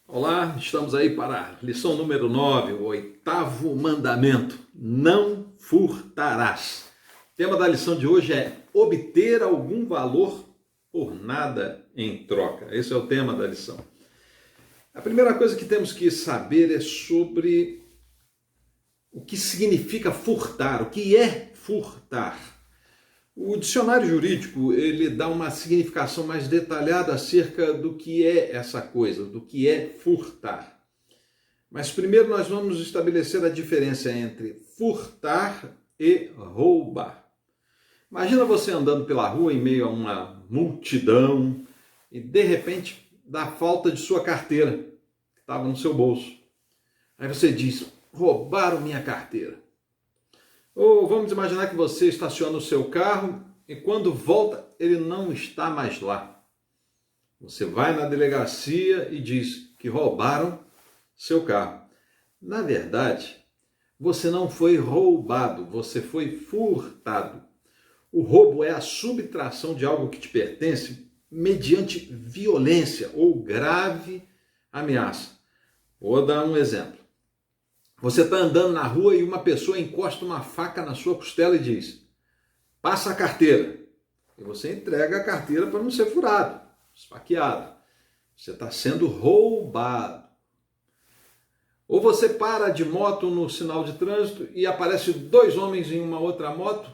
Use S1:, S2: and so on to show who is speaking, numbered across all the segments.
S1: Olá, estamos aí para a lição número 9, o oitavo mandamento: não furtarás. O tema da lição de hoje é obter algum valor por nada em troca. Esse é o tema da lição. A primeira coisa que temos que saber é sobre o que significa furtar, o que é furtar. O dicionário jurídico, ele dá uma significação mais detalhada acerca do que é essa coisa, do que é furtar. Mas primeiro nós vamos estabelecer a diferença entre furtar e roubar. Imagina você andando pela rua em meio a uma multidão e de repente dá falta de sua carteira, que estava no seu bolso. Aí você diz: roubaram minha carteira. Ou vamos imaginar que você estaciona o seu carro e quando volta ele não está mais lá. Você vai na delegacia e diz que roubaram seu carro. Na verdade, você não foi roubado, você foi furtado. O roubo é a subtração de algo que te pertence mediante violência ou grave ameaça. Vou dar um exemplo. Você está andando na rua e uma pessoa encosta uma faca na sua costela e diz: passa a carteira. E você entrega a carteira para não ser furado, esfaqueado. Você está sendo roubado. Ou você para de moto no sinal de trânsito e aparecem dois homens em uma outra moto,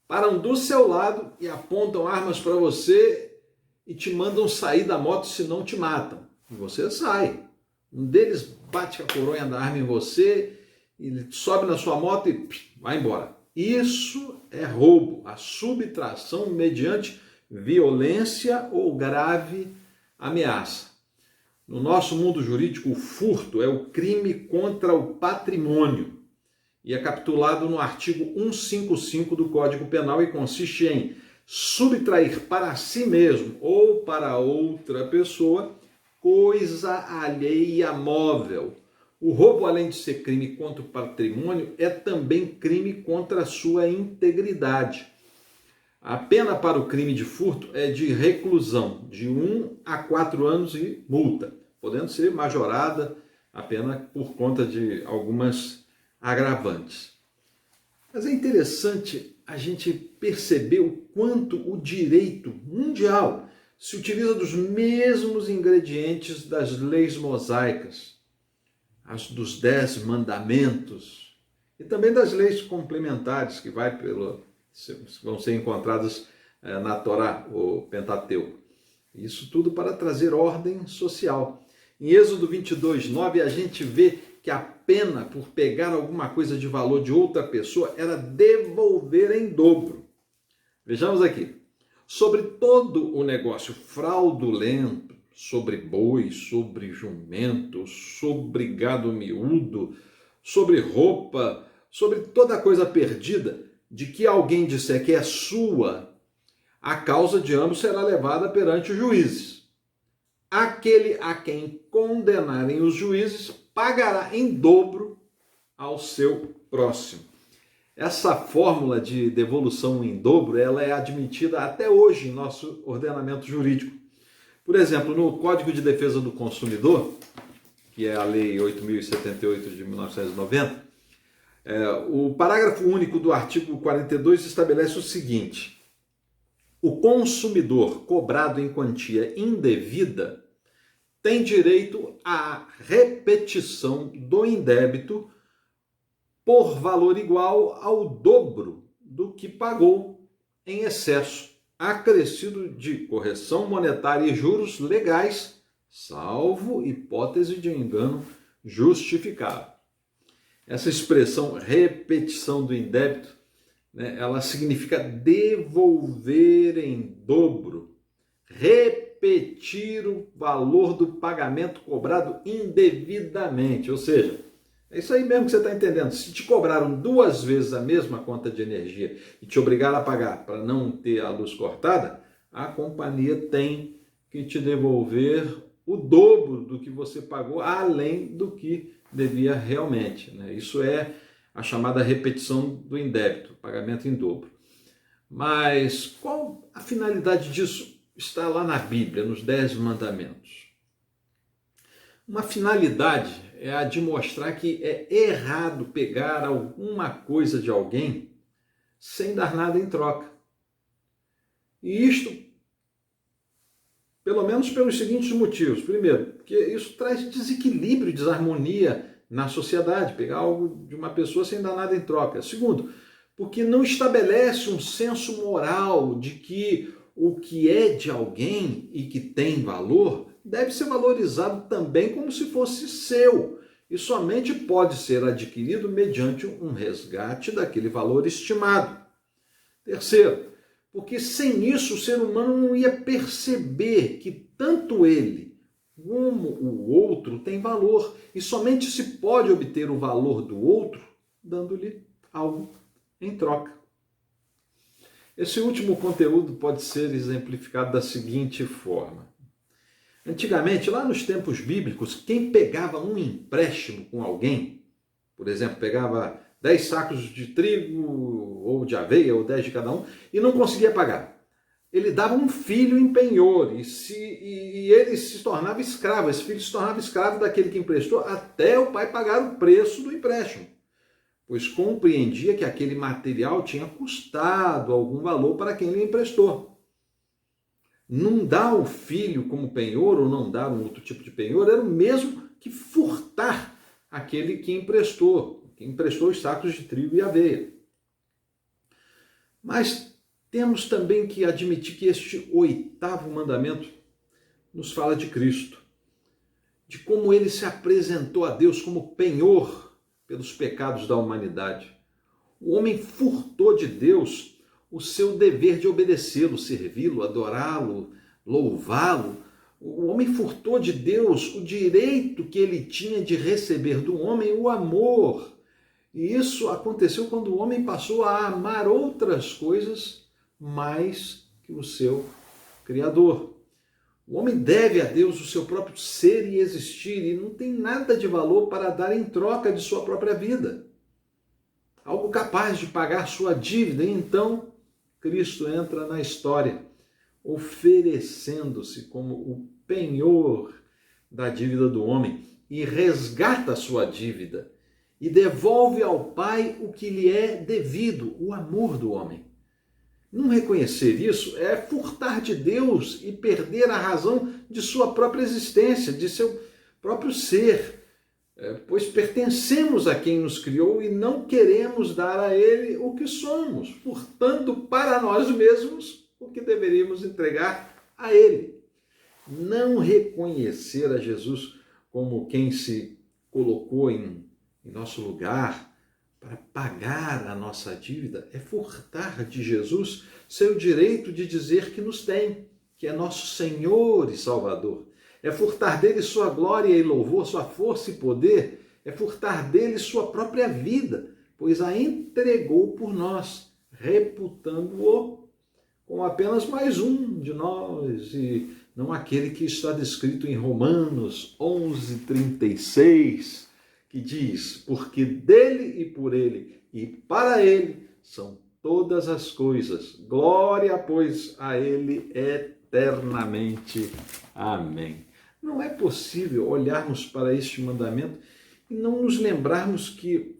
S1: param do seu lado e apontam armas para você e te mandam sair da moto, senão te matam. E você sai. Um deles bate a coronha da arma em você, ele sobe na sua moto e vai embora. Isso é roubo, a subtração mediante violência ou grave ameaça. No nosso mundo jurídico, o furto é o crime contra o patrimônio e é capitulado no artigo 155 do Código Penal e consiste em subtrair para si mesmo ou para outra pessoa coisa alheia móvel. O roubo, além de ser crime contra o patrimônio, é também crime contra a sua integridade. A pena para o crime de furto é de reclusão de 1 a 4 anos e multa, podendo ser majorada a pena por conta de algumas agravantes. Mas é interessante a gente perceber o quanto o direito mundial se utiliza dos mesmos ingredientes das leis mosaicas, as dos 10 mandamentos e também das leis complementares que vão ser encontradas na Torá, o Pentateuco. Isso tudo para trazer ordem social. Em Êxodo 22:9 a gente vê que a pena por pegar alguma coisa de valor de outra pessoa era devolver em dobro. Vejamos aqui. Sobre todo o negócio fraudulento, sobre boi, sobre jumento, sobre gado miúdo, sobre roupa, sobre toda coisa perdida, de que alguém disser que é sua, a causa de ambos será levada perante os juízes. Aquele a quem condenarem os juízes pagará em dobro ao seu próximo. Essa fórmula de devolução em dobro, ela é admitida até hoje em nosso ordenamento jurídico. Por exemplo, no Código de Defesa do Consumidor, que é a Lei 8.078 de 1990, o parágrafo único do artigo 42 estabelece o seguinte: o consumidor cobrado em quantia indevida tem direito à repetição do indébito por valor igual ao dobro do que pagou em excesso, acrescido de correção monetária e juros legais, salvo hipótese de engano justificável. Essa expressão repetição do indébito, ela significa devolver em dobro, repetir o valor do pagamento cobrado indevidamente, ou seja, é isso aí mesmo que você está entendendo. Se te cobraram 2 vezes a mesma conta de energia e te obrigaram a pagar para não ter a luz cortada, a companhia tem que te devolver o dobro do que você pagou, além do que devia realmente. Isso é a chamada repetição do indébito, pagamento em dobro. Mas qual a finalidade disso? Está lá na Bíblia, nos 10 mandamentos. Uma finalidade é a de mostrar que é errado pegar alguma coisa de alguém sem dar nada em troca. E isto, pelo menos pelos seguintes motivos. Primeiro, porque isso traz desequilíbrio, desarmonia na sociedade, pegar algo de uma pessoa sem dar nada em troca. Segundo, porque não estabelece um senso moral de que o que é de alguém e que tem valor deve ser valorizado também como se fosse seu e somente pode ser adquirido mediante um resgate daquele valor estimado. Terceiro, porque sem isso o ser humano não ia perceber que tanto ele como o outro tem valor e somente se pode obter o valor do outro dando-lhe algo em troca. Esse último conteúdo pode ser exemplificado da seguinte forma. Antigamente, lá nos tempos bíblicos, quem pegava um empréstimo com alguém, por exemplo, pegava 10 sacos de trigo ou de aveia, ou 10 de cada um, e não conseguia pagar. Ele dava um filho em penhor e ele se tornava escravo, esse filho se tornava escravo daquele que emprestou até o pai pagar o preço do empréstimo, pois compreendia que aquele material tinha custado algum valor para quem lhe emprestou. Não dar o filho como penhor ou não dar um outro tipo de penhor era o mesmo que furtar aquele que emprestou os sacos de trigo e aveia. Mas temos também que admitir que este oitavo mandamento nos fala de Cristo, de como ele se apresentou a Deus como penhor pelos pecados da humanidade. O homem furtou de Deus o seu dever de obedecê-lo, servi-lo, adorá-lo, louvá-lo. O homem furtou de Deus o direito que ele tinha de receber do homem o amor. E isso aconteceu quando o homem passou a amar outras coisas mais que o seu Criador. O homem deve a Deus o seu próprio ser e existir e não tem nada de valor para dar em troca de sua própria vida. Algo capaz de pagar sua dívida. E então Cristo entra na história, oferecendo-se como o penhor da dívida do homem e resgata a sua dívida e devolve ao Pai o que lhe é devido, o amor do homem. Não reconhecer isso é furtar de Deus e perder a razão de sua própria existência, de seu próprio ser, pois pertencemos a quem nos criou e não queremos dar a Ele o que somos, furtando para nós mesmos o que deveríamos entregar a Ele. Não reconhecer a Jesus como quem se colocou em nosso lugar para pagar a nossa dívida é furtar de Jesus seu direito de dizer que nos tem, que é nosso Senhor e Salvador. É furtar dele sua glória e louvor, sua força e poder. É furtar dele sua própria vida, pois a entregou por nós, reputando-o como apenas mais um de nós, e não aquele que está descrito em Romanos 11:36, que diz, porque dele e por ele e para ele são todas as coisas. Glória, pois, a ele eternamente. Amém. Não é possível olharmos para este mandamento e não nos lembrarmos que,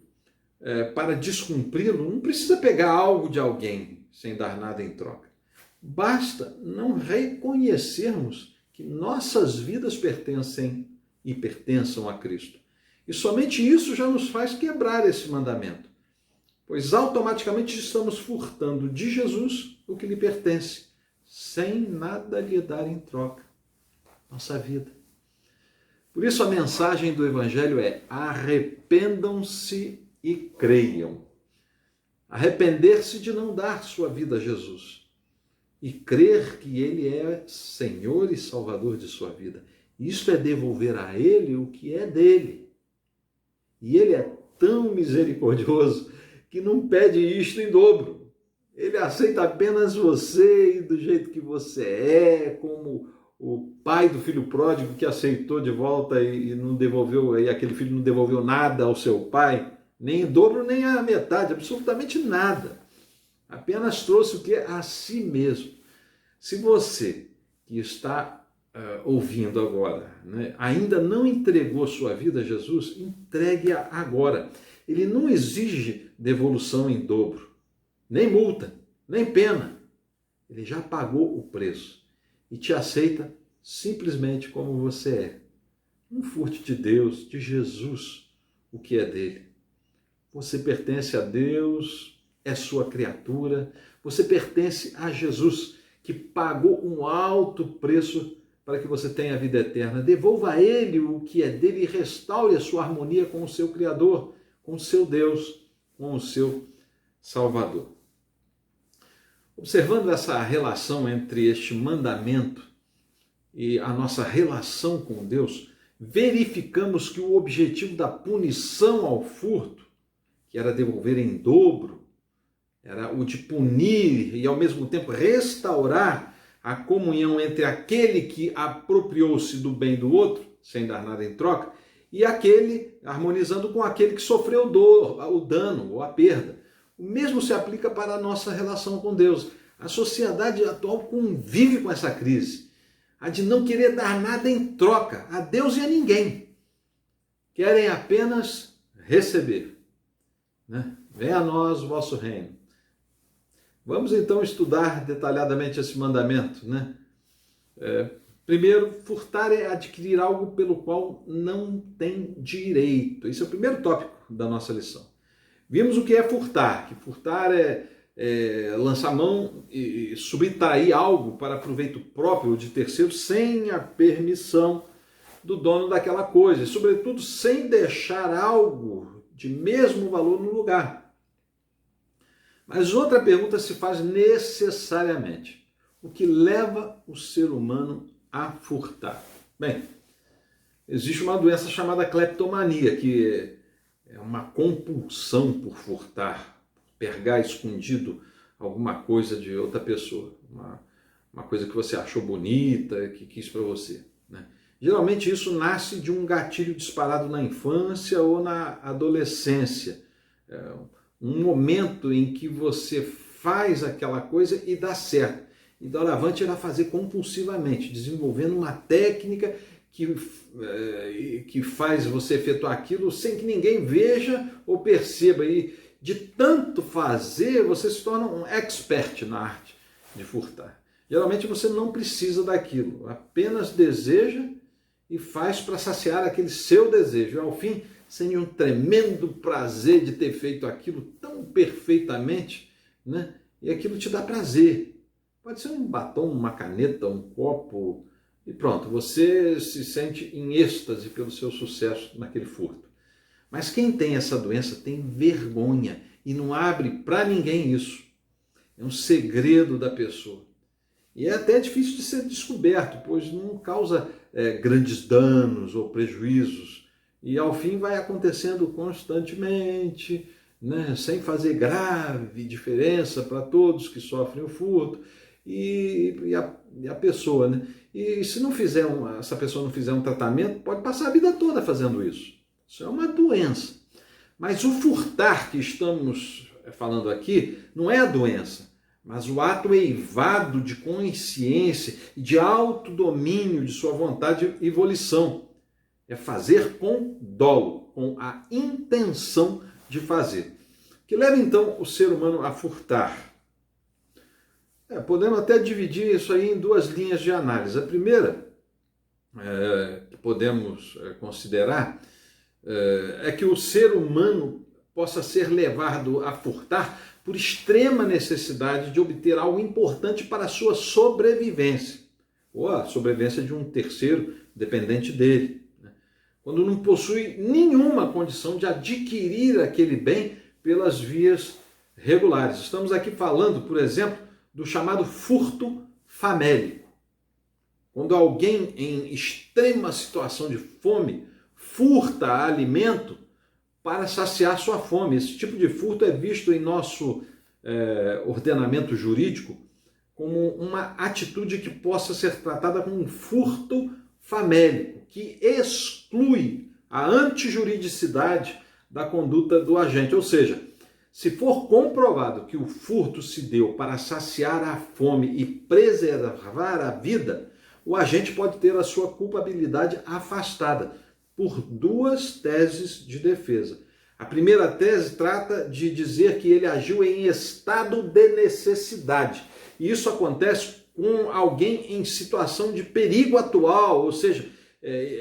S1: para descumpri-lo, não precisa pegar algo de alguém sem dar nada em troca. Basta não reconhecermos que nossas vidas pertencem e pertençam a Cristo. E somente isso já nos faz quebrar esse mandamento, pois automaticamente estamos furtando de Jesus o que lhe pertence, sem nada lhe dar em troca. Nossa vida. Por isso a mensagem do Evangelho é: arrependam-se e creiam. Arrepender-se de não dar sua vida a Jesus e crer que Ele é Senhor e Salvador de sua vida. Isto é devolver a Ele o que é dele. E Ele é tão misericordioso que não pede isto em dobro. Ele aceita apenas você e do jeito que você é, como o pai do filho pródigo que aceitou de volta e não devolveu, e aquele filho não devolveu nada ao seu pai, nem em dobro, nem a metade, absolutamente nada. Apenas trouxe o que? A si mesmo. Se você que está ouvindo agora, né, ainda não entregou sua vida a Jesus, entregue-a agora. Ele não exige devolução em dobro, nem multa, nem pena. Ele já pagou o preço e te aceita simplesmente como você é. Não furte de Deus, de Jesus, o que é dele. Você pertence a Deus, é sua criatura, você pertence a Jesus, que pagou um alto preço para que você tenha a vida eterna. Devolva a Ele o que é dele e restaure a sua harmonia com o seu Criador, com o seu Deus, com o seu Salvador. Observando essa relação entre este mandamento e a nossa relação com Deus, verificamos que o objetivo da punição ao furto, que era devolver em dobro, era o de punir e ao mesmo tempo restaurar a comunhão entre aquele que apropriou-se do bem do outro, sem dar nada em troca, e aquele, harmonizando com aquele que sofreu o dano ou a perda. O mesmo se aplica para a nossa relação com Deus. A sociedade atual convive com essa crise, a de não querer dar nada em troca, a Deus e a ninguém. Querem apenas receber. Né? Venha a nós o vosso reino. Vamos então estudar detalhadamente esse mandamento. Né? Primeiro, furtar é adquirir algo pelo qual não tem direito. Esse é o primeiro tópico da nossa lição. Vimos o que é furtar, que furtar é lançar mão e subtrair algo para proveito próprio ou de terceiro sem a permissão do dono daquela coisa, e sobretudo sem deixar algo de mesmo valor no lugar. Mas outra pergunta se faz necessariamente: o que leva o ser humano a furtar? Bem, existe uma doença chamada cleptomania, que é uma compulsão por furtar, pegar escondido alguma coisa de outra pessoa, uma coisa que você achou bonita, que quis para você. Né? Geralmente isso nasce de um gatilho disparado na infância ou na adolescência, um momento em que você faz aquela coisa e dá certo. E doravante irá fazer compulsivamente, desenvolvendo uma técnica que faz você efetuar aquilo sem que ninguém veja ou perceba. E de tanto fazer, você se torna um expert na arte de furtar. Geralmente você não precisa daquilo, apenas deseja e faz para saciar aquele seu desejo. E ao fim, sente um tremendo prazer de ter feito aquilo tão perfeitamente, né? E aquilo te dá prazer. Pode ser um batom, uma caneta, um copo, e pronto, você se sente em êxtase pelo seu sucesso naquele furto. Mas quem tem essa doença tem vergonha e não abre para ninguém isso. É um segredo da pessoa. E é até difícil de ser descoberto, pois não causa grandes danos ou prejuízos. E ao fim vai acontecendo constantemente, né, sem fazer grave diferença para todos que sofrem o furto. E a pessoa, né? E se não fizer essa pessoa não fizer um tratamento, pode passar a vida toda fazendo isso. Isso é uma doença. Mas o furtar que estamos falando aqui não é a doença, mas o ato eivado de consciência e de autodomínio de sua vontade e volição. É fazer com dolo, com a intenção de fazer. Que leva então o ser humano a furtar? Podemos até dividir isso aí em duas linhas de análise. A primeira, que podemos considerar, é que o ser humano possa ser levado a furtar por extrema necessidade de obter algo importante para a sua sobrevivência, ou a sobrevivência de um terceiro dependente dele. Quando não possui nenhuma condição de adquirir aquele bem pelas vias regulares. Estamos aqui falando, por exemplo, do chamado furto famélico. Quando alguém em extrema situação de fome furta alimento para saciar sua fome. Esse tipo de furto é visto em nosso ordenamento jurídico como uma atitude que possa ser tratada como um furto famélico, que exclui a antijuridicidade da conduta do agente. Ou seja, se for comprovado que o furto se deu para saciar a fome e preservar a vida, o agente pode ter a sua culpabilidade afastada por duas teses de defesa. A primeira tese trata de dizer que ele agiu em estado de necessidade. E isso acontece com alguém em situação de perigo atual, ou seja,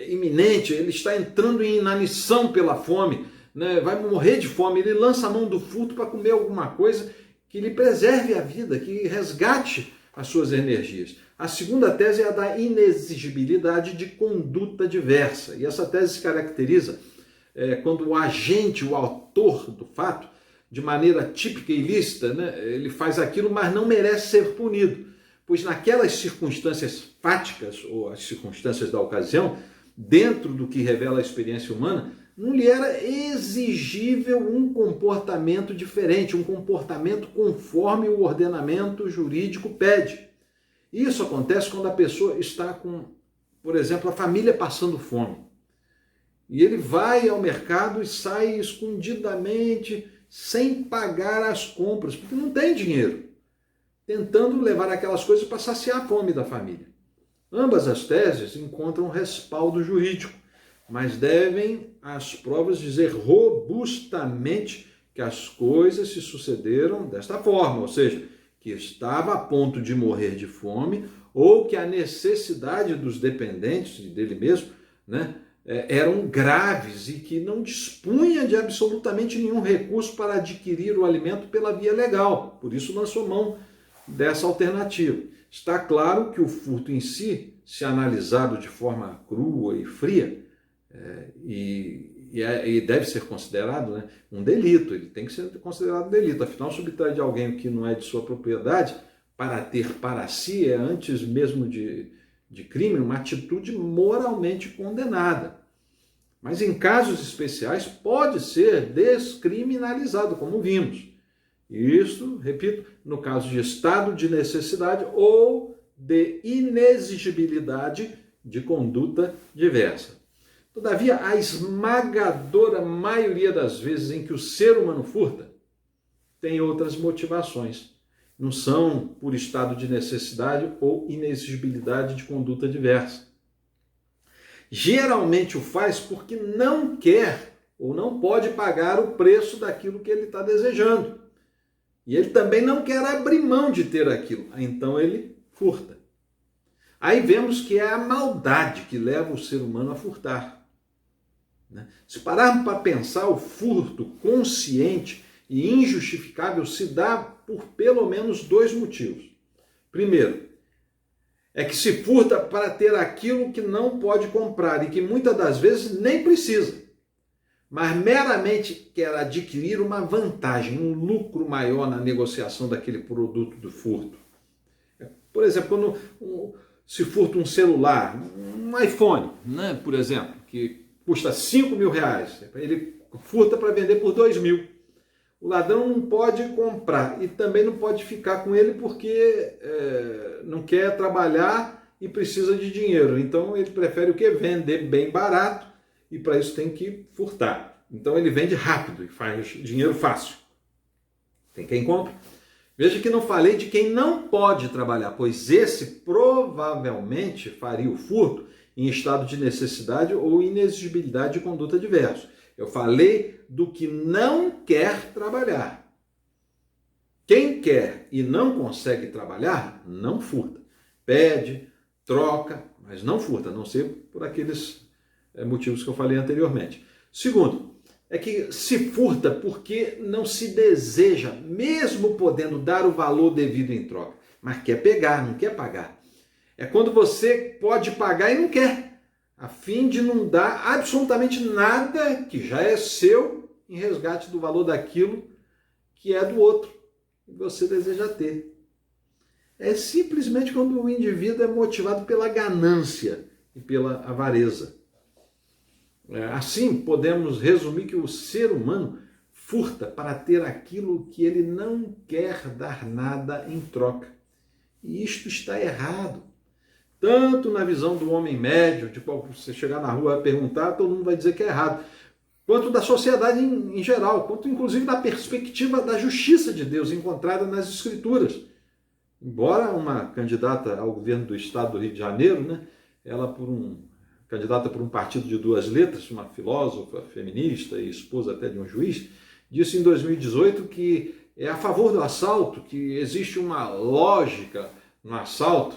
S1: iminente, ele está entrando em inanição pela fome, né? Vai morrer de fome, ele lança a mão do furto para comer alguma coisa que lhe preserve a vida, que resgate as suas energias. A segunda tese é a da inexigibilidade de conduta diversa. E essa tese se caracteriza quando o agente, o autor do fato, de maneira típica e ilícita, né, ele faz aquilo, mas não merece ser punido, pois naquelas circunstâncias fáticas, ou as circunstâncias da ocasião, dentro do que revela a experiência humana, não lhe era exigível um comportamento diferente, um comportamento conforme o ordenamento jurídico pede. Isso acontece quando a pessoa está com, por exemplo, a família passando fome. E ele vai ao mercado e sai escondidamente, sem pagar as compras, porque não tem dinheiro, tentando levar aquelas coisas para saciar a fome da família. Ambas as teses encontram respaldo jurídico, mas devem as provas dizer robustamente que as coisas se sucederam desta forma, ou seja, que estava a ponto de morrer de fome ou que a necessidade dos dependentes e dele mesmo, né, eram graves e que não dispunha de absolutamente nenhum recurso para adquirir o alimento pela via legal. Por isso lançou mão dessa alternativa. Está claro que o furto em si, se analisado de forma crua e fria, e deve ser considerado, né, um delito, ele tem que ser considerado um delito. Afinal, subtrair de alguém que não é de sua propriedade para ter para si é, antes mesmo de crime, uma atitude moralmente condenada. Mas em casos especiais pode ser descriminalizado, como vimos. Isso, repito, no caso de estado de necessidade ou de inexigibilidade de conduta diversa. Todavia, a esmagadora maioria das vezes em que o ser humano furta tem outras motivações. Não são por estado de necessidade ou inexigibilidade de conduta diversa. Geralmente o faz porque não quer ou não pode pagar o preço daquilo que ele está desejando. E ele também não quer abrir mão de ter aquilo. Então ele furta. Aí vemos que é a maldade que leva o ser humano a furtar. Se pararmos para pensar, o furto consciente e injustificável se dá por pelo menos dois motivos. Primeiro, é que se furta para ter aquilo que não pode comprar e que muitas das vezes nem precisa, mas meramente quer adquirir uma vantagem, um lucro maior na negociação daquele produto do furto. Por exemplo, quando se furta um celular, um iPhone, né, por exemplo, que custa 5 mil reais, ele furta para vender por 2 mil. O ladrão não pode comprar e também não pode ficar com ele porque não quer trabalhar e precisa de dinheiro. Então ele prefere o quê? Vender bem barato e para isso tem que furtar. Então ele vende rápido e faz dinheiro fácil. Tem quem compra. Veja que não falei de quem não pode trabalhar, pois esse provavelmente faria o furto em estado de necessidade ou inexigibilidade de conduta diversa. Eu falei do que não quer trabalhar. Quem quer e não consegue trabalhar, não furta. Pede, troca, mas não furta, a não ser por aqueles motivos que eu falei anteriormente. Segundo, é que se furta porque não se deseja, mesmo podendo dar o valor devido em troca, mas quer pegar, não quer pagar. É quando você pode pagar e não quer, a fim de não dar absolutamente nada que já é seu em resgate do valor daquilo que é do outro e você deseja ter. É simplesmente quando o indivíduo é motivado pela ganância e pela avareza. Assim, podemos resumir que o ser humano furta para ter aquilo que ele não quer dar nada em troca. E isto está errado. Tanto na visão do homem médio, de qual você chegar na rua e perguntar, todo mundo vai dizer que é errado, quanto da sociedade em geral, quanto inclusive da perspectiva da justiça de Deus encontrada nas Escrituras. Embora uma candidata ao governo do estado do Rio de Janeiro, né, ela candidata por um partido de duas letras, uma filósofa feminista e esposa até de um juiz, disse em 2018 que é a favor do assalto, que existe uma lógica no assalto.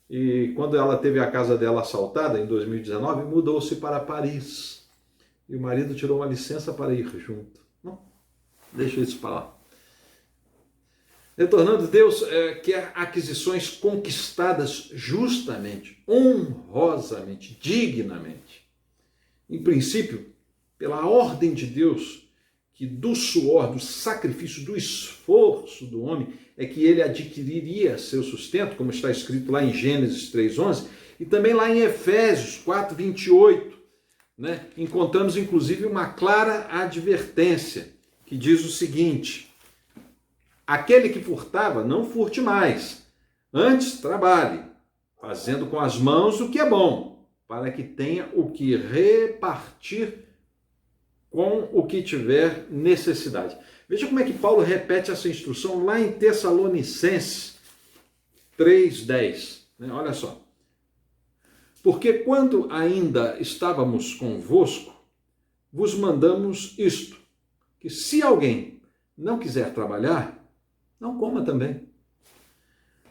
S1: E quando ela teve a casa dela assaltada, em 2019, mudou-se para Paris. E o marido tirou uma licença para ir junto. Não, deixa isso para lá. Retornando, Deus quer aquisições conquistadas justamente, honrosamente, dignamente. Em princípio, pela ordem de Deus, que do suor, do sacrifício, do esforço do homem, é que ele adquiriria seu sustento, como está escrito lá em Gênesis 3:11, e também lá em Efésios 4:28, né? Encontramos inclusive uma clara advertência, que diz o seguinte: aquele que furtava, não furte mais, antes trabalhe, fazendo com as mãos o que é bom, para que tenha o que repartir com o que tiver necessidade. Veja como é que Paulo repete essa instrução lá em Tessalonicenses 3:10. Olha só. Porque quando ainda estávamos convosco, vos mandamos isto, que se alguém não quiser trabalhar, não coma também.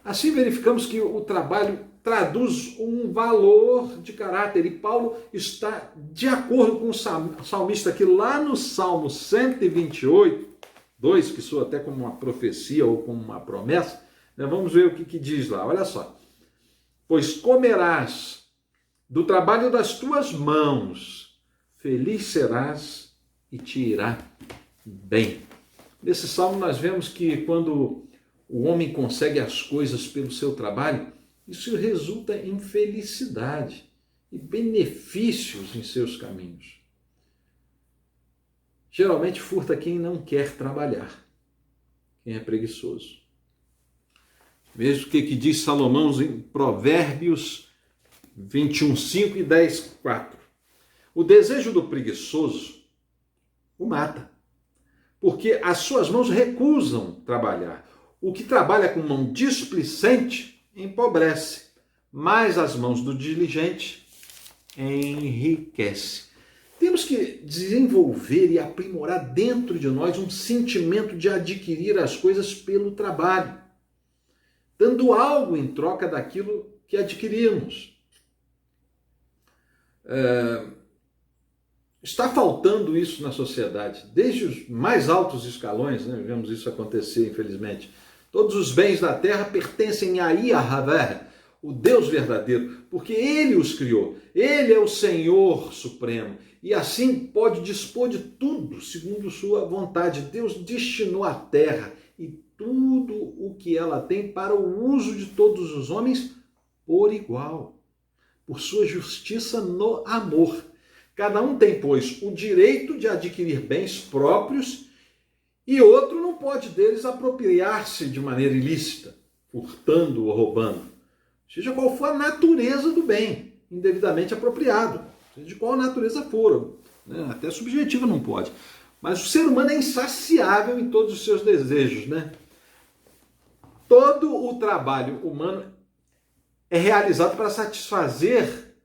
S1: Assim verificamos que o trabalho traduz um valor de caráter, e Paulo está de acordo com o salmista aqui lá no Salmo 128, 2, que soa até como uma profecia ou como uma promessa, né? Vamos ver o que diz lá, olha só. Pois comerás do trabalho das tuas mãos, feliz serás e te irá bem. Nesse salmo nós vemos que quando o homem consegue as coisas pelo seu trabalho, isso resulta em felicidade e benefícios em seus caminhos. Geralmente furta quem não quer trabalhar, quem é preguiçoso. Veja o que diz Salomão em Provérbios 21:5 e 10:4. O desejo do preguiçoso o mata, porque as suas mãos recusam trabalhar. O que trabalha com mão displicente empobrece, mas as mãos do diligente enriquece. Temos que desenvolver e aprimorar dentro de nós um sentimento de adquirir as coisas pelo trabalho, dando algo em troca daquilo que adquirimos. Está faltando isso na sociedade, desde os mais altos escalões, né? Vemos isso acontecer, infelizmente. Todos os bens da terra pertencem a Yahvé, o Deus verdadeiro, porque Ele os criou. Ele é o Senhor Supremo e assim pode dispor de tudo segundo sua vontade. Deus destinou a terra e tudo o que ela tem para o uso de todos os homens por igual, por sua justiça no amor. Cada um tem, pois, o direito de adquirir bens próprios e outro não pode deles apropriar-se de maneira ilícita, furtando ou roubando, seja qual for a natureza do bem indevidamente apropriado, seja de qual natureza for, né? Até subjetiva não pode. Mas o ser humano é insaciável em todos os seus desejos, né? Todo o trabalho humano é realizado para satisfazer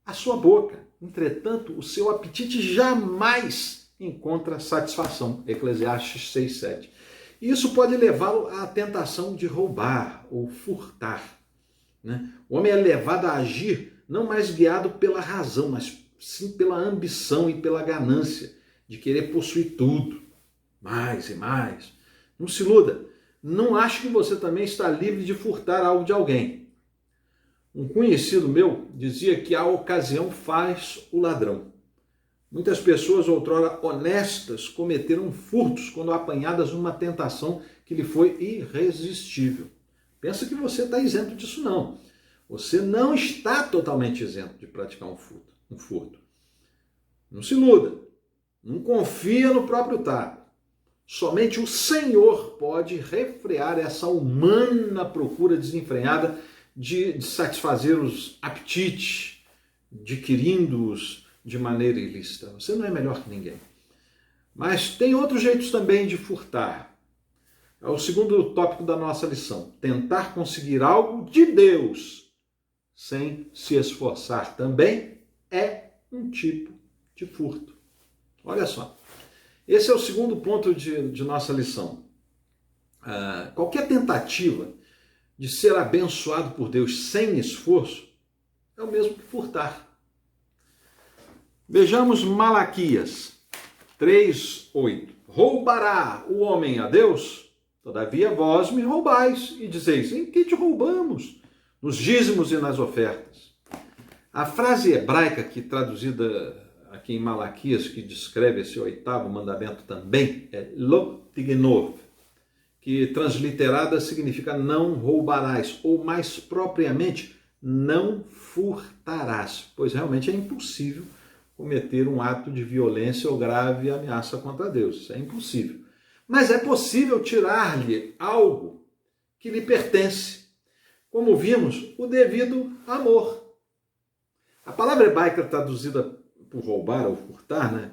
S1: a sua boca. Entretanto, o seu apetite jamais encontra satisfação. Eclesiastes 6:7. Isso pode levá-lo à tentação de roubar ou furtar, né? O homem é levado a agir não mais guiado pela razão, mas sim pela ambição e pela ganância de querer possuir tudo, mais e mais. Não se iluda. Não ache que você também está livre de furtar algo de alguém. Um conhecido meu dizia que a ocasião faz o ladrão. Muitas pessoas outrora honestas cometeram furtos quando apanhadas numa tentação que lhe foi irresistível. Pensa que você está isento disso não. Você não está totalmente isento de praticar um furto. Não se iluda. Não confia no próprio tato. Somente o Senhor pode refrear essa humana procura desenfreada de satisfazer os apetites, adquirindo-os de maneira ilícita. Você não é melhor que ninguém. Mas tem outros jeitos também de furtar. É o segundo tópico da nossa lição. Tentar conseguir algo de Deus sem se esforçar também é um tipo de furto. Olha só. Esse é o segundo ponto de nossa lição. Qualquer tentativa de ser abençoado por Deus sem esforço é o mesmo que furtar. Vejamos Malaquias 3:8. Roubará o homem a Deus? Todavia vós me roubais e dizeis, em que te roubamos? Nos dízimos e nas ofertas. A frase hebraica que traduzida aqui em Malaquias, que descreve esse oitavo mandamento também, é lo tignov, que transliterada significa não roubarás, ou mais propriamente, não furtarás, pois realmente é impossível cometer um ato de violência ou grave ameaça contra Deus, isso é impossível. Mas é possível tirar-lhe algo que lhe pertence, como vimos, o devido amor. A palavra hebraica traduzida por roubar ou furtar, né?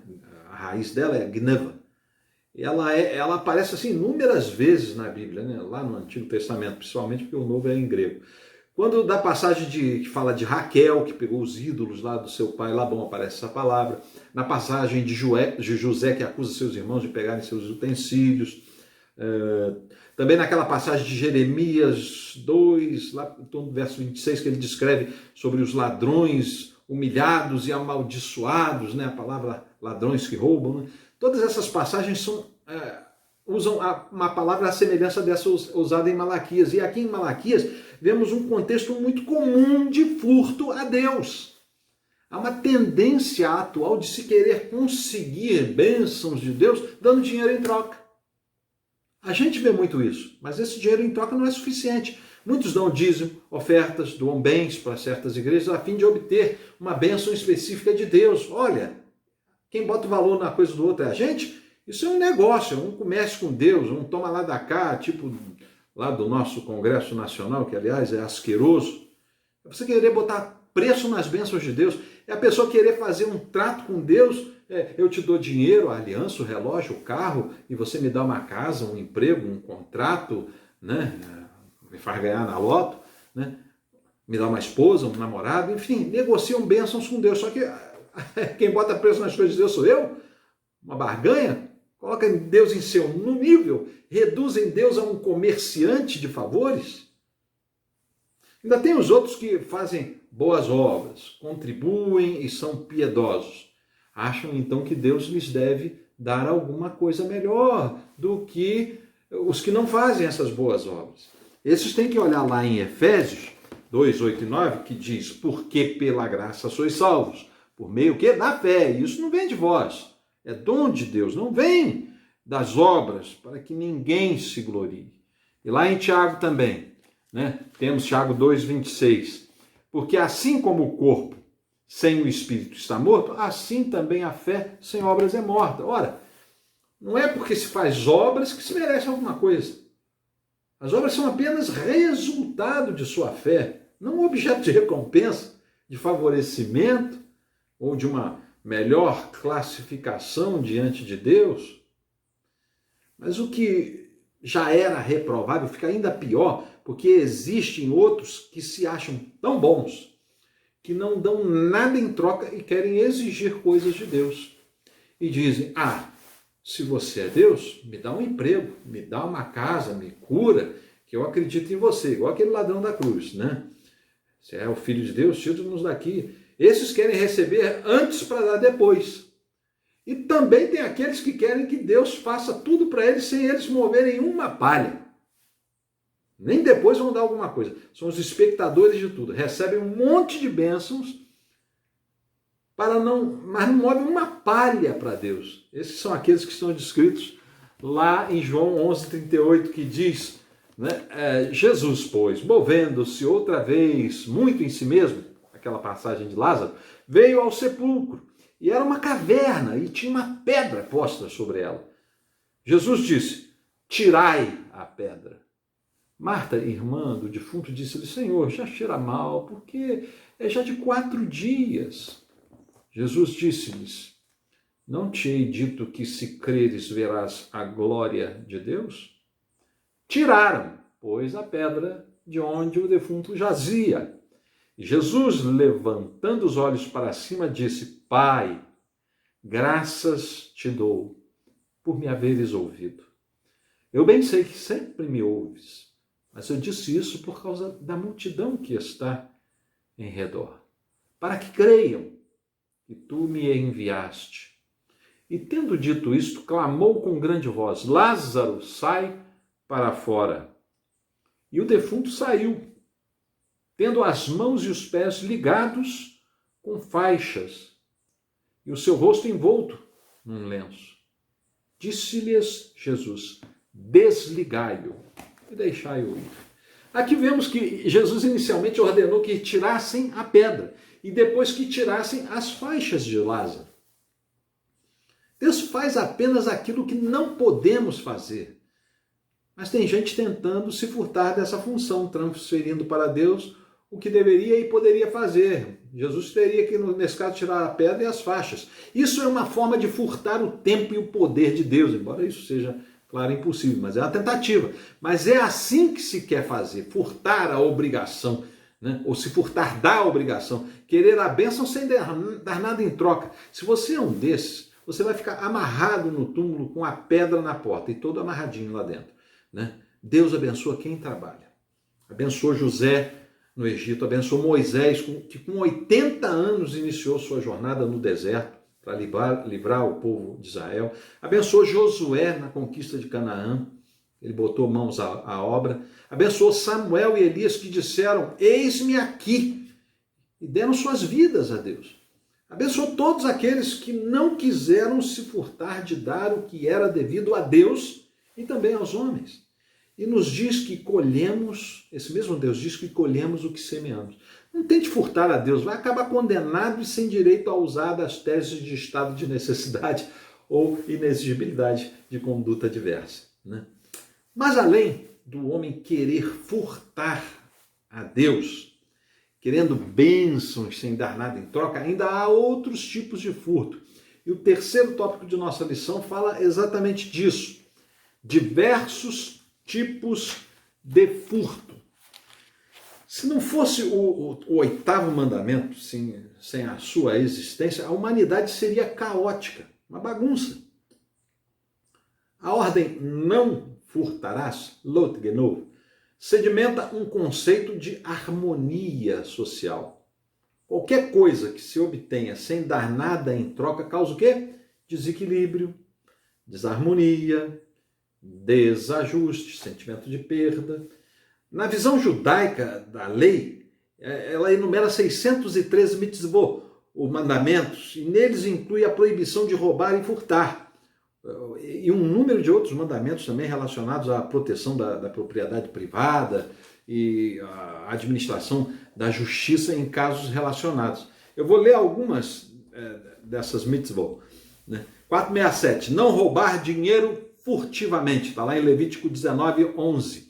S1: A raiz dela é gneva. Ela aparece assim inúmeras vezes na Bíblia, né? Lá no Antigo Testamento, principalmente porque o Novo é em grego. Quando da passagem que fala de Raquel, que pegou os ídolos lá do seu pai Labão, aparece essa palavra. Na passagem de José, que acusa seus irmãos de pegarem seus utensílios. Também naquela passagem de Jeremias 2, lá no verso 26, que ele descreve sobre os ladrões humilhados e amaldiçoados, né? A palavra ladrões que roubam. Né? Todas essas passagens usam uma palavra à semelhança dessa usada em Malaquias. E aqui em Malaquias vemos um contexto muito comum de furto a Deus. Há uma tendência atual de se querer conseguir bênçãos de Deus dando dinheiro em troca. A gente vê muito isso, mas esse dinheiro em troca não é suficiente. Muitos dão dízimo, ofertas, doam bens para certas igrejas a fim de obter uma bênção específica de Deus. Olha, quem bota o valor na coisa do outro é a gente? Isso é um negócio, é um comércio com Deus, um toma lá da cá, tipo lá do nosso Congresso Nacional, que aliás é asqueroso. É você querer botar preço nas bênçãos de Deus, é a pessoa querer fazer um trato com Deus, eu te dou dinheiro, a aliança, o relógio, o carro, e você me dá uma casa, um emprego, um contrato, né? Me faz ganhar na loto, né? Me dá uma esposa, um namorado, enfim, negociam bênçãos com Deus, só que quem bota preço nas coisas de Deus sou eu, uma barganha. Coloca Deus em seu nível, reduzem Deus a um comerciante de favores. Ainda tem os outros que fazem boas obras, contribuem e são piedosos. Acham então que Deus lhes deve dar alguma coisa melhor do que os que não fazem essas boas obras. Esses têm que olhar lá em Efésios 2, 8 e 9, que diz, porque pela graça sois salvos, por meio que da fé, e isso não vem de vós. É dom de Deus, não vem das obras, para que ninguém se glorie. E lá em Tiago também, né? Temos Tiago 2,26. Porque assim como o corpo sem o espírito está morto, assim também a fé sem obras é morta. Ora, não é porque se faz obras que se merece alguma coisa. As obras são apenas resultado de sua fé, não objeto de recompensa, de favorecimento ou de uma melhor classificação diante de Deus. Mas o que já era reprovável fica ainda pior, porque existem outros que se acham tão bons que não dão nada em troca e querem exigir coisas de Deus. E dizem, se você é Deus, me dá um emprego, me dá uma casa, me cura, que eu acredito em você, igual aquele ladrão da cruz, né? Se é o Filho de Deus, tira-nos daqui. Esses querem receber antes para dar depois. E também tem aqueles que querem que Deus faça tudo para eles sem eles moverem uma palha. Nem depois vão dar alguma coisa. São os espectadores de tudo. Recebem um monte de bênçãos, mas não movem uma palha para Deus. Esses são aqueles que estão descritos lá em João 11:38, que diz, né, Jesus, pois, movendo-se outra vez muito em si mesmo, aquela passagem de Lázaro, veio ao sepulcro, e era uma caverna, e tinha uma pedra posta sobre ela. Jesus disse, tirai a pedra. Marta, irmã do defunto, disse-lhe, Senhor, já cheira mal, porque é já de 4 dias. Jesus disse-lhes, não te hei dito que se creres verás a glória de Deus? tiraram, pois, a pedra de onde o defunto jazia. E Jesus, levantando os olhos para cima, disse: Pai, graças te dou por me haveres ouvido. Eu bem sei que sempre me ouves, mas eu disse isso por causa da multidão que está em redor, para que creiam que tu me enviaste. E tendo dito isto, clamou com grande voz: Lázaro, sai para fora. E o defunto saiu, tendo as mãos e os pés ligados com faixas, e o seu rosto envolto num lenço. Disse-lhes Jesus: desligai-o e deixai-o ir. Aqui vemos que Jesus inicialmente ordenou que tirassem a pedra e depois que tirassem as faixas de Lázaro. Deus faz apenas aquilo que não podemos fazer. Mas tem gente tentando se furtar dessa função, transferindo para Deus o que deveria e poderia fazer. Jesus teria que, nesse caso, tirar a pedra e as faixas. Isso é uma forma de furtar o tempo e o poder de Deus, embora isso seja, claro, impossível, mas é uma tentativa. Mas é assim que se quer fazer, furtar a obrigação, né? Ou se furtar da obrigação, querer a bênção sem dar nada em troca. Se você é um desses, você vai ficar amarrado no túmulo com a pedra na porta e todo amarradinho lá dentro, né? Deus abençoa quem trabalha. Abençoou José no Egito, abençoou Moisés, que com 80 anos iniciou sua jornada no deserto para livrar o povo de Israel. Abençoou Josué na conquista de Canaã, ele botou mãos à obra. Abençoou Samuel e Elias, que disseram: eis-me aqui, e deram suas vidas a Deus. Abençoou todos aqueles que não quiseram se furtar de dar o que era devido a Deus e também aos homens. E nos diz que colhemos, esse mesmo Deus diz que colhemos o que semeamos. Não tente furtar a Deus, vai acabar condenado e sem direito a usar das teses de estado de necessidade ou inexigibilidade de conduta diversa, né? Mas além do homem querer furtar a Deus, querendo bênçãos sem dar nada em troca, ainda há outros tipos de furto. E o terceiro tópico de nossa lição fala exatamente disso. Diversos tipos de furto. Se não fosse o oitavo mandamento, sem a sua existência, a humanidade seria caótica, uma bagunça. A ordem não furtarás, lot genov, sedimenta um conceito de harmonia social. Qualquer coisa que se obtenha sem dar nada em troca causa o quê? Desequilíbrio, desarmonia, desajuste, sentimento de perda. Na visão judaica da lei, ela enumera 613 mitzvot, os mandamentos, e neles inclui a proibição de roubar e furtar. E um número de outros mandamentos também relacionados à proteção da propriedade privada e à administração da justiça em casos relacionados. Eu vou ler algumas dessas mitzvot, né? 467, não roubar dinheiro furtivamente, está lá em Levítico 19, 11.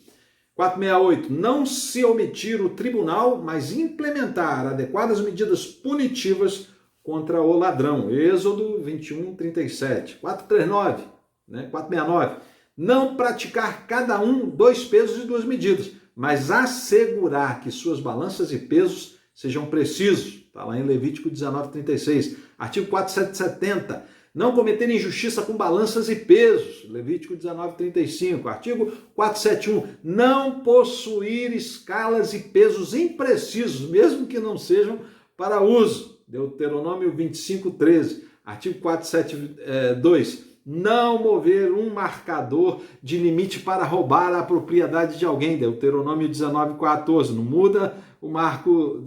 S1: 468, não se omitir o tribunal, mas implementar adequadas medidas punitivas contra o ladrão. Êxodo 21, 37. 439, né? 469, não praticar cada um 2 pesos e 2 medidas, mas assegurar que suas balanças e pesos sejam precisos. Está lá em Levítico 19, 36. Artigo 470, não cometer injustiça com balanças e pesos, Levítico 19, 35. Artigo 471, não possuir escalas e pesos imprecisos, mesmo que não sejam para uso, Deuteronômio 25, 13. Artigo 472, não mover um marcador de limite para roubar a propriedade de alguém, Deuteronômio 19, 14. Não muda o marco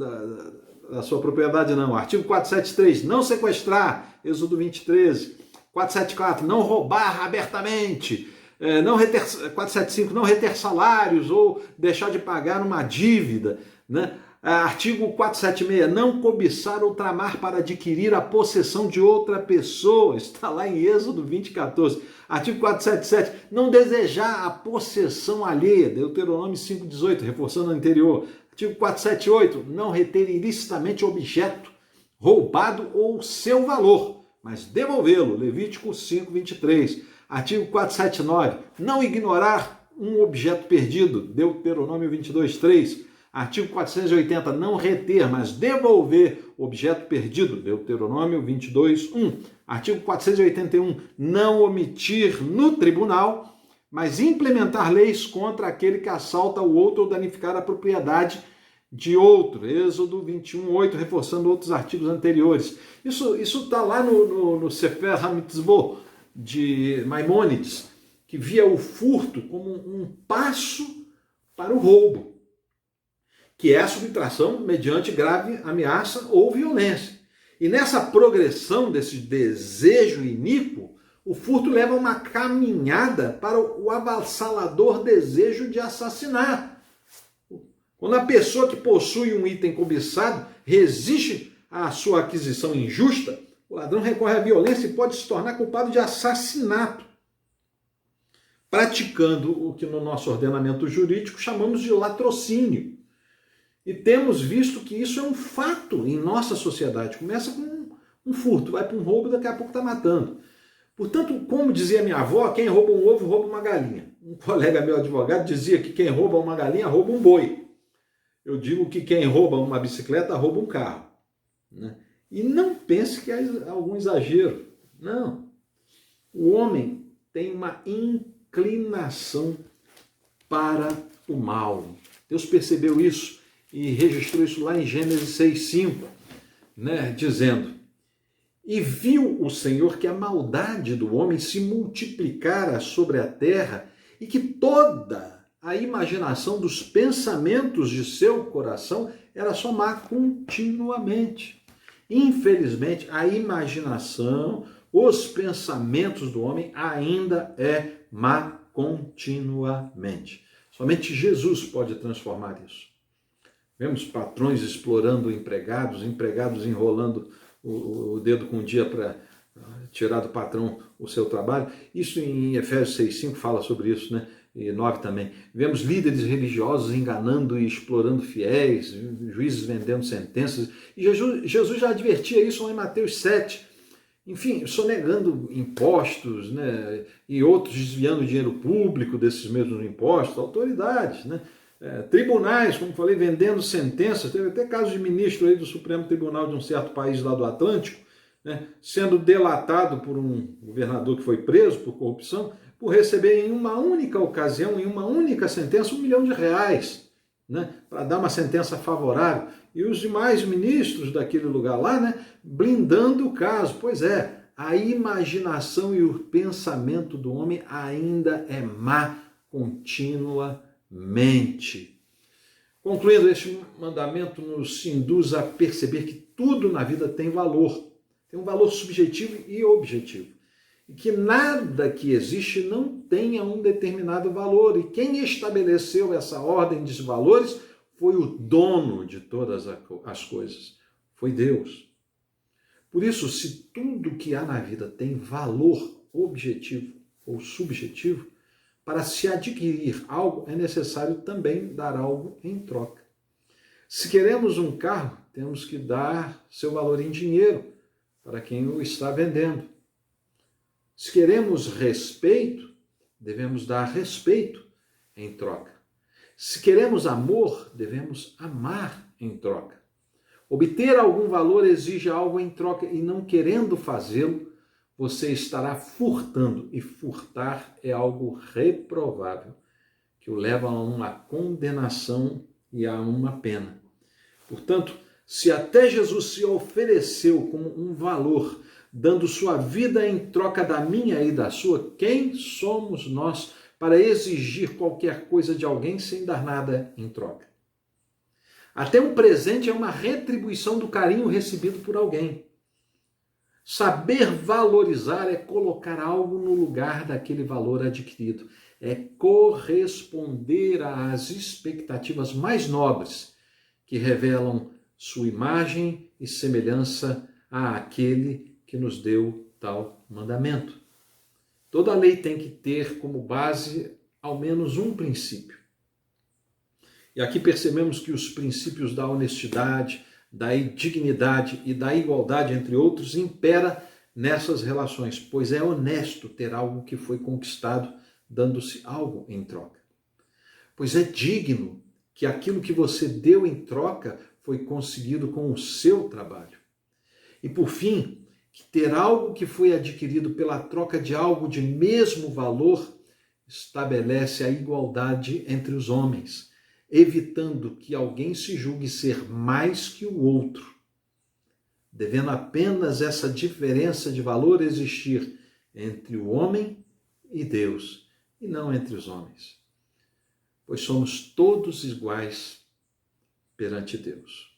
S1: da sua propriedade, não. Artigo 473, não sequestrar, Êxodo 20, 13. 474, não roubar abertamente. 475, não reter salários ou deixar de pagar uma dívida, né? Artigo 476, não cobiçar ou tramar para adquirir a possessão de outra pessoa, está lá em Êxodo 20, 14. Artigo 477, não desejar a possessão alheia, Deuteronômio 5, 18, reforçando o anterior. Artigo 478, não reter ilicitamente objeto roubado ou seu valor, mas devolvê-lo, Levítico 5, 23. Artigo 479, não ignorar um objeto perdido, Deuteronômio 22:3. Artigo 480, não reter, mas devolver objeto perdido, Deuteronômio 22:1. Artigo 481, não omitir no tribunal, mas implementar leis contra aquele que assalta o outro ou danificar a propriedade de outro, Êxodo 21:8, reforçando outros artigos anteriores. Isso está lá no Sefer HaMitzvot de Maimônides, que via o furto como um passo para o roubo, que é a subtração mediante grave ameaça ou violência. E nessa progressão desse desejo iníquo, o furto leva uma caminhada para o avassalador desejo de assassinar. Quando a pessoa que possui um item cobiçado resiste à sua aquisição injusta, o ladrão recorre à violência e pode se tornar culpado de assassinato, praticando o que no nosso ordenamento jurídico chamamos de latrocínio. E temos visto que isso é um fato em nossa sociedade. Começa com um furto, vai para um roubo e daqui a pouco está matando. Portanto, como dizia minha avó, quem rouba um ovo rouba uma galinha. Um colega meu advogado dizia que quem rouba uma galinha rouba um boi. Eu digo que quem rouba uma bicicleta rouba um carro. Né? E não pense que é algum exagero. Não. O homem tem uma inclinação para o mal. Deus percebeu isso e registrou isso lá em Gênesis 6:5, né? Dizendo: e viu o Senhor que a maldade do homem se multiplicara sobre a terra e que toda a imaginação dos pensamentos de seu coração era só má continuamente. Infelizmente, a imaginação, os pensamentos do homem ainda é má continuamente. Somente Jesus pode transformar isso. Vemos patrões explorando empregados, empregados enrolando o dedo com o dia para tirar do patrão o seu trabalho. Isso em Efésios 6:5 fala sobre isso, né? E 9 também. Vemos líderes religiosos enganando e explorando fiéis, juízes vendendo sentenças. E Jesus já advertia isso lá em Mateus 7. Enfim, sonegando impostos, né? E outros desviando dinheiro público desses mesmos impostos, autoridades, né? Tribunais, como falei, vendendo sentenças. Teve até casos de ministro aí do Supremo Tribunal de um certo país lá do Atlântico, né? Sendo delatado por um governador que foi preso por corrupção, por receber em uma única ocasião, em uma única sentença, R$1 milhão, né, para dar uma sentença favorável. E os demais ministros daquele lugar lá, né, blindando o caso. Pois é, a imaginação e o pensamento do homem ainda é má continuamente. Concluindo, este mandamento nos induz a perceber que tudo na vida tem valor. Tem um valor subjetivo e objetivo. E que nada que existe não tenha um determinado valor. E quem estabeleceu essa ordem de valores foi o dono de todas as coisas. Foi Deus. Por isso, se tudo que há na vida tem valor objetivo ou subjetivo, para se adquirir algo é necessário também dar algo em troca. Se queremos um carro, temos que dar seu valor em dinheiro para quem o está vendendo. Se queremos respeito, devemos dar respeito em troca. Se queremos amor, devemos amar em troca. Obter algum valor exige algo em troca e não querendo fazê-lo, você estará furtando. E furtar é algo reprovável, que o leva a uma condenação e a uma pena. Portanto, se até Jesus se ofereceu como um valor, dando sua vida em troca da minha e da sua, quem somos nós para exigir qualquer coisa de alguém sem dar nada em troca? Até um presente é uma retribuição do carinho recebido por alguém. Saber valorizar é colocar algo no lugar daquele valor adquirido. É corresponder às expectativas mais nobres que revelam sua imagem e semelhança àquele que nos deu tal mandamento. Toda lei tem que ter como base ao menos um princípio. E aqui percebemos que os princípios da honestidade, da dignidade e da igualdade, entre outros, impera nessas relações, pois é honesto ter algo que foi conquistado, dando-se algo em troca. pois é digno que aquilo que você deu em troca foi conseguido com o seu trabalho. E por fim, que ter algo que foi adquirido pela troca de algo de mesmo valor estabelece a igualdade entre os homens, evitando que alguém se julgue ser mais que o outro, devendo apenas essa diferença de valor existir entre o homem e Deus, e não entre os homens, pois somos todos iguais perante Deus.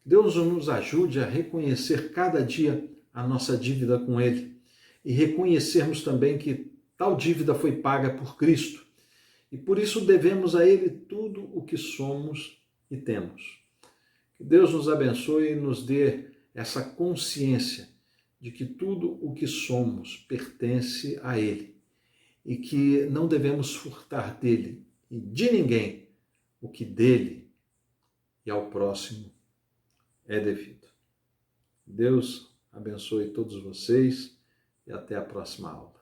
S1: Que Deus nos ajude a reconhecer cada dia a nossa dívida com Ele e reconhecermos também que tal dívida foi paga por Cristo e por isso devemos a Ele tudo o que somos e temos. Que Deus nos abençoe e nos dê essa consciência de que tudo o que somos pertence a Ele e que não devemos furtar dele e de ninguém o que dele e ao próximo é devido. Deus abençoe todos vocês e até a próxima aula.